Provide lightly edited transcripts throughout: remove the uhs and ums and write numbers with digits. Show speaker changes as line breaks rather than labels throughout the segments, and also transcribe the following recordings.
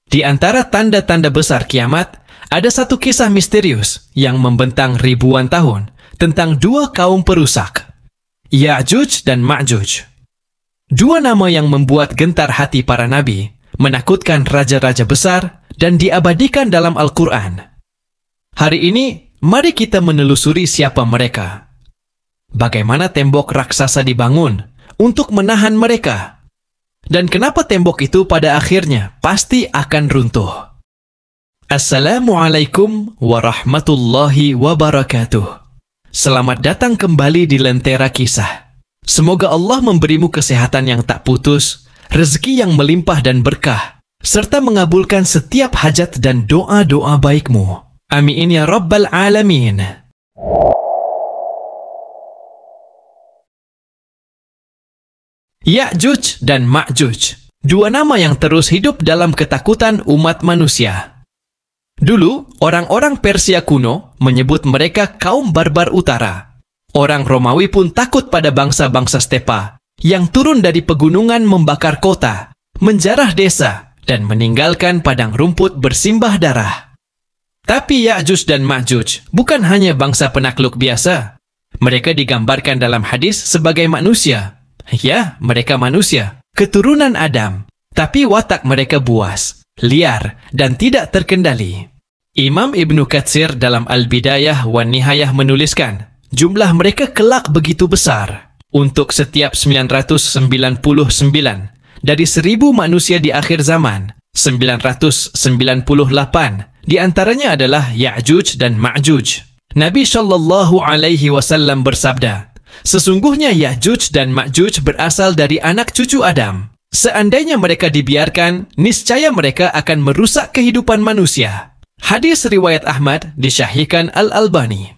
Di antara tanda-tanda besar kiamat, ada satu kisah misterius yang membentang ribuan tahun tentang dua kaum perusak, Ya'juj dan Ma'juj. Dua nama yang membuat gentar hati para nabi, menakutkan raja-raja besar, dan diabadikan dalam Al-Quran. Hari ini, mari kita menelusuri siapa mereka. Bagaimana tembok raksasa dibangun untuk menahan mereka? Dan kenapa tembok itu pada akhirnya pasti akan runtuh? Assalamualaikum warahmatullahi wabarakatuh. Selamat datang kembali di Lentera Kisah. Semoga Allah memberimu kesehatan yang tak putus, rezeki yang melimpah dan berkah, serta mengabulkan setiap hajat dan doa-doa baikmu. Amin ya Rabbal Alamin. Ya'juj dan Ma'juj, dua nama yang terus hidup dalam ketakutan umat manusia. Dulu, orang-orang Persia kuno menyebut mereka kaum barbar utara. Orang Romawi pun takut pada bangsa-bangsa stepa yang turun dari pegunungan membakar kota, menjarah desa, dan meninggalkan padang rumput bersimbah darah. Tapi Ya'juj dan Ma'juj bukan hanya bangsa penakluk biasa. Mereka digambarkan dalam hadis sebagai manusia. Ya, mereka manusia, keturunan Adam. Tapi watak mereka buas, liar, dan tidak terkendali. Imam Ibnu Katsir dalam Al-Bidayah wan Nihayah menuliskan, jumlah mereka kelak begitu besar. Untuk setiap 999 dari 1000 manusia di akhir zaman, 998 di antaranya adalah Ya'juj dan Ma'juj. Nabi Shallallahu Alaihi Wasallam bersabda, sesungguhnya Ya'juj dan Ma'juj berasal dari anak cucu Adam. Seandainya mereka dibiarkan, niscaya mereka akan merusak kehidupan manusia. Hadis riwayat Ahmad disyahihkan Al-Albani.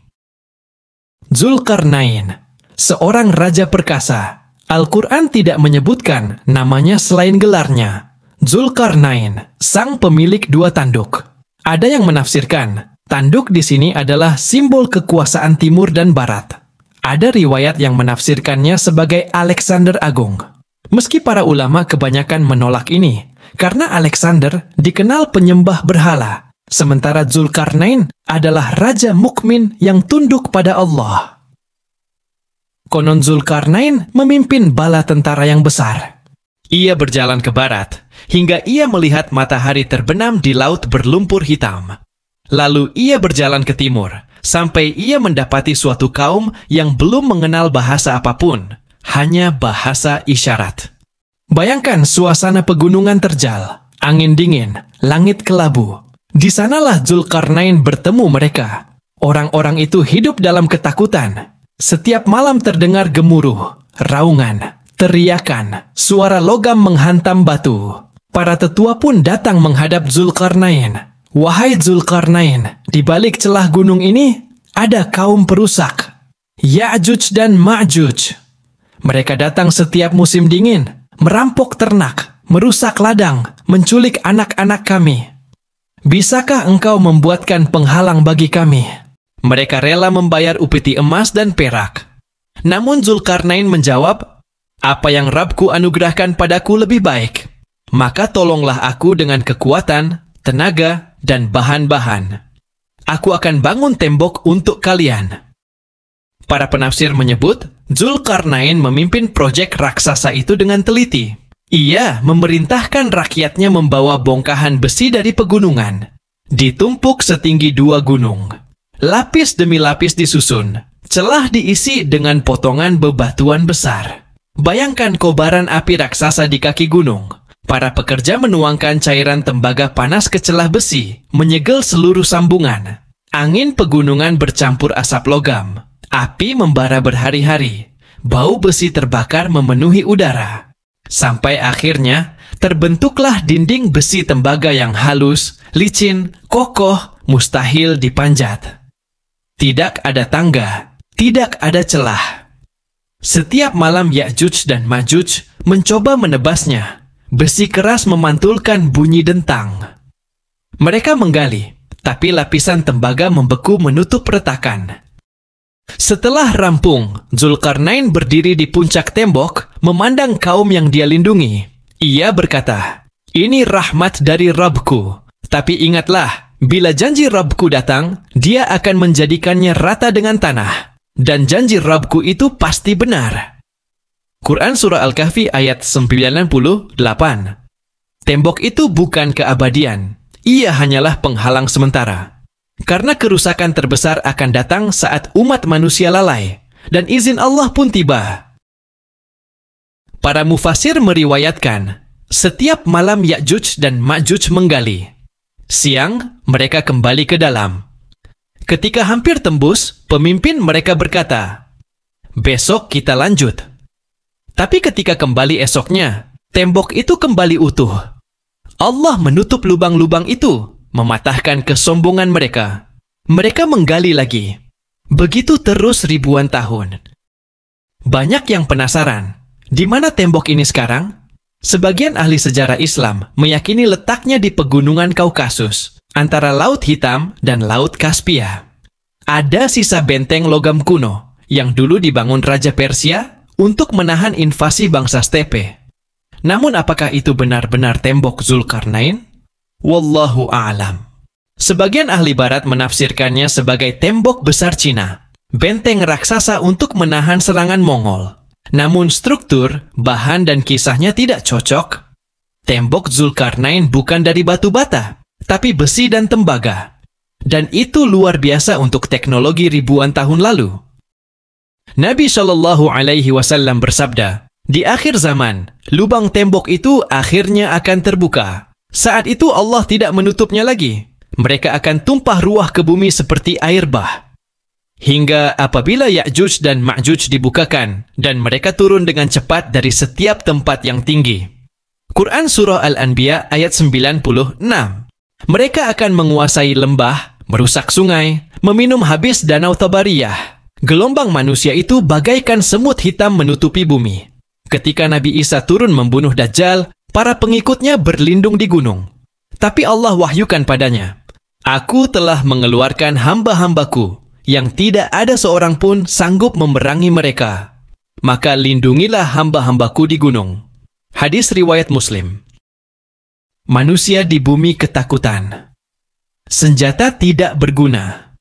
Zulkarnain, seorang raja perkasa. Al-Quran tidak menyebutkan namanya selain gelarnya. Zulkarnain, sang pemilik dua tanduk. Ada yang menafsirkan, tanduk di sini adalah simbol kekuasaan timur dan barat. Ada riwayat yang menafsirkannya sebagai Alexander Agung. Meski para ulama kebanyakan menolak ini, karena Alexander dikenal penyembah berhala, sementara Zulkarnain adalah raja mukmin yang tunduk pada Allah. Konon Zulkarnain memimpin bala tentara yang besar. Ia berjalan ke barat, hingga ia melihat matahari terbenam di laut berlumpur hitam. Lalu ia berjalan ke timur, sampai ia mendapati suatu kaum yang belum mengenal bahasa apapun, hanya bahasa isyarat. Bayangkan suasana pegunungan terjal, angin dingin, langit kelabu. Di sanalah Zulkarnain bertemu mereka. Orang-orang itu hidup dalam ketakutan. Setiap malam terdengar gemuruh, raungan, teriakan, suara logam menghantam batu. Para tetua pun datang menghadap Zulkarnain. Wahai Zulkarnain, di balik celah gunung ini ada kaum perusak, Ya'juj dan Ma'juj. Mereka datang setiap musim dingin, merampok ternak, merusak ladang, menculik anak-anak kami. Bisakah engkau membuatkan penghalang bagi kami? Mereka rela membayar upeti emas dan perak. Namun Zulkarnain menjawab, apa yang Rabbku anugerahkan padaku lebih baik. Maka tolonglah aku dengan kekuatan, tenaga, dan bahan-bahan. Aku akan bangun tembok untuk kalian. Para penafsir menyebut, Zulkarnain memimpin proyek raksasa itu dengan teliti. Ia memerintahkan rakyatnya membawa bongkahan besi dari pegunungan. Ditumpuk setinggi 2 gunung. Lapis demi lapis disusun. Celah diisi dengan potongan bebatuan besar. Bayangkan kobaran api raksasa di kaki gunung. Para pekerja menuangkan cairan tembaga panas ke celah besi, menyegel seluruh sambungan. Angin pegunungan bercampur asap logam. Api membara berhari-hari. Bau besi terbakar memenuhi udara. Sampai akhirnya, terbentuklah dinding besi tembaga yang halus, licin, kokoh, mustahil dipanjat. Tidak ada tangga, tidak ada celah. Setiap malam Ya'juj dan Ma'juj mencoba menebasnya. Besi keras memantulkan bunyi dentang. Mereka menggali, tapi lapisan tembaga membeku menutup retakan. Setelah rampung, Zulkarnain berdiri di puncak tembok, memandang kaum yang dia lindungi. Ia berkata, Ini rahmat dari Rabbku. Tapi ingatlah, bila janji Rabbku datang, Dia akan menjadikannya rata dengan tanah. Dan janji Rabbku itu pasti benar. Quran Surah Al-Kahfi ayat 98. Tembok itu bukan keabadian. Ia hanyalah penghalang sementara. Karena kerusakan terbesar akan datang saat umat manusia lalai. Dan izin Allah pun tiba. Para mufasir meriwayatkan, setiap malam Ya'juj dan Ma'juj menggali. Siang, mereka kembali ke dalam. Ketika hampir tembus, pemimpin mereka berkata, "Besok kita lanjut." Tapi ketika kembali esoknya, tembok itu kembali utuh. Allah menutup lubang-lubang itu, mematahkan kesombongan mereka. Mereka menggali lagi. Begitu terus ribuan tahun. Banyak yang penasaran, di mana tembok ini sekarang? Sebagian ahli sejarah Islam meyakini letaknya di pegunungan Kaukasus, antara Laut Hitam dan Laut Kaspia. Ada sisa benteng logam kuno yang dulu dibangun Raja Persia untuk menahan invasi bangsa stepe. Namun apakah itu benar-benar tembok Zulkarnain? Wallahu a'lam. Sebagian ahli barat menafsirkannya sebagai tembok besar Cina, benteng raksasa untuk menahan serangan Mongol. Namun struktur, bahan dan kisahnya tidak cocok. Tembok Zulkarnain bukan dari batu bata, tapi besi dan tembaga. Dan itu luar biasa untuk teknologi ribuan tahun lalu. Nabi Shallallahu Alaihi Wasallam bersabda, di akhir zaman, lubang tembok itu akhirnya akan terbuka. Saat itu Allah tidak menutupnya lagi. Mereka akan tumpah ruah ke bumi seperti air bah. Hingga apabila Ya'juj dan Ma'juj dibukakan, dan mereka turun dengan cepat dari setiap tempat yang tinggi. Quran Surah Al-Anbiya ayat 96. Mereka akan menguasai lembah, merusak sungai, meminum habis danau Tabariyah. Gelombang manusia itu bagaikan semut hitam menutupi bumi. Ketika Nabi Isa turun membunuh Dajjal, para pengikutnya berlindung di gunung. Tapi Allah wahyukan padanya, "Aku telah mengeluarkan hamba-hambaku, yang tidak ada seorang pun sanggup memerangi mereka. Maka lindungilah hamba-hambaku di gunung." Hadis riwayat Muslim. Manusia di bumi ketakutan. Senjata tidak berguna.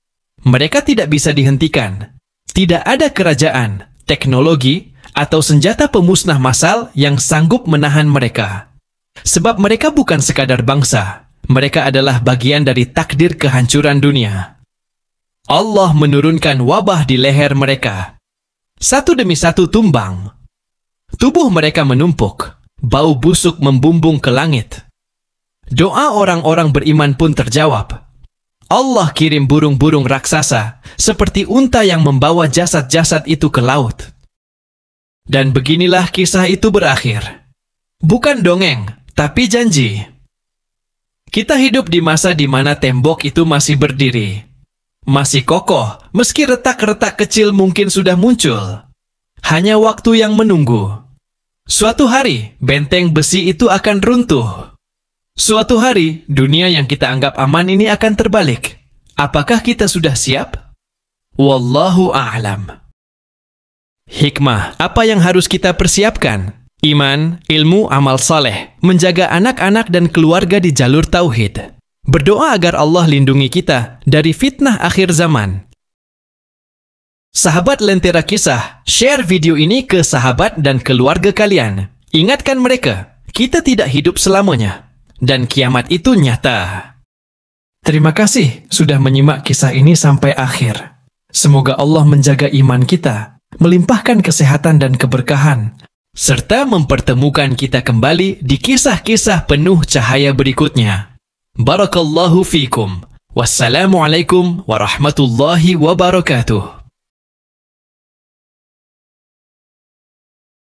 Mereka tidak bisa dihentikan. Tidak ada kerajaan, teknologi, atau senjata pemusnah massal yang sanggup menahan mereka. Sebab mereka bukan sekadar bangsa. Mereka adalah bagian dari takdir kehancuran dunia. Allah menurunkan wabah di leher mereka. Satu demi satu tumbang. Tubuh mereka menumpuk. Bau busuk membumbung ke langit. Doa orang-orang beriman pun terjawab. Allah kirim burung-burung raksasa seperti unta yang membawa jasad-jasad itu ke laut. Dan beginilah kisah itu berakhir. Bukan dongeng, tapi janji. Kita hidup di masa di mana tembok itu masih berdiri. Masih kokoh, meski retak-retak kecil mungkin sudah muncul. Hanya waktu yang menunggu. Suatu hari, benteng besi itu akan runtuh. Suatu hari, dunia yang kita anggap aman ini akan terbalik. Apakah kita sudah siap? Wallahu a'lam. Hikmah, apa yang harus kita persiapkan? Iman, ilmu, amal saleh, menjaga anak-anak dan keluarga di jalur tauhid. Berdoa agar Allah lindungi kita dari fitnah akhir zaman. Sahabat Lentera Kisah, share video ini ke sahabat dan keluarga kalian. Ingatkan mereka, kita tidak hidup selamanya. Dan kiamat itu nyata. Terima kasih sudah menyimak kisah ini sampai akhir. Semoga Allah menjaga iman kita, melimpahkan kesehatan dan keberkahan, serta mempertemukan kita kembali di kisah-kisah penuh cahaya berikutnya. Barakallahu fikum. Wassalamualaikum warahmatullahi wabarakatuh.